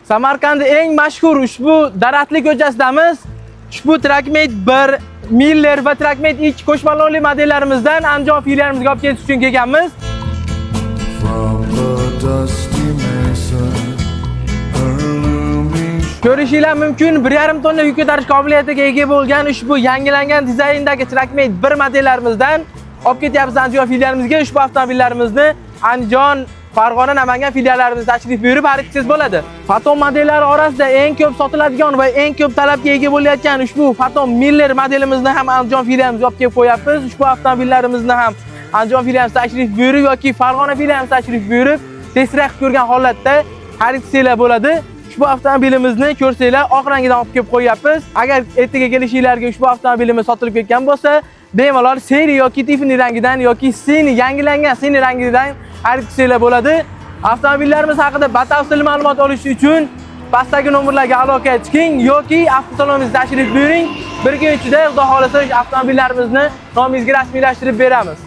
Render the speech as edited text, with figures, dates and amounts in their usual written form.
Samarqandda eng mashhur ushbu daraxtli ko'chasidamiz. Ushbu Trackmate 1, Miller va Trackmate 2 qo'shmaloqli modellarimizdan Andijon filialimizga olib kelish uchun kelganmiz. Ko'rishinglar mumkin, 1,5 tonna yuk ko'tarish qobiliyatiga ega bo'lgan ushbu yangilangan dizayndagi Trackmate 1 modellarimizdan olib ketyapmiz Andijon filialimizga. Ushbu avtomobillarimizni Andijon, Farg'ona, Namangan filiallarimizga tashrif buyurib xaridingiz bo'ladi. Phantom modellari orasida eng ko'p sotiladigan va eng ko'p talabga ega bo'layotgan ushbu Phantom Miller modelimizni ham Andijon filialimizga olib kelib qo'yapmiz. Ushbu avtomobillarimizni ham Andijon filialimizga tashrif buyurib yoki Farg'ona filialimizga tashrif buyurib testroq ko'rgan holatda xaridingizlar bo'ladi. Ushbu avtomobilimizni ko'rsanglar, oq rangidan olib kelib qo'yapmiz. Agar ertaga kelishinglarga ushbu avtomobilimiz sotilib ketgan bo'lsa, bemalol seri yoki Tiffany rangidan yoki sini yangilangan sini rangidan xaridingizlar bo'ladi. Avtomobillarimiz haqida batafsil ma'lumot olish uchun pastdagi nomerlarga aloqa qiling yoki avtosalonimizga tashrif buyuring. Bir kun ichida xudo xolasa avtomobillarimizni nomingizga rasmiylashtirib beramiz.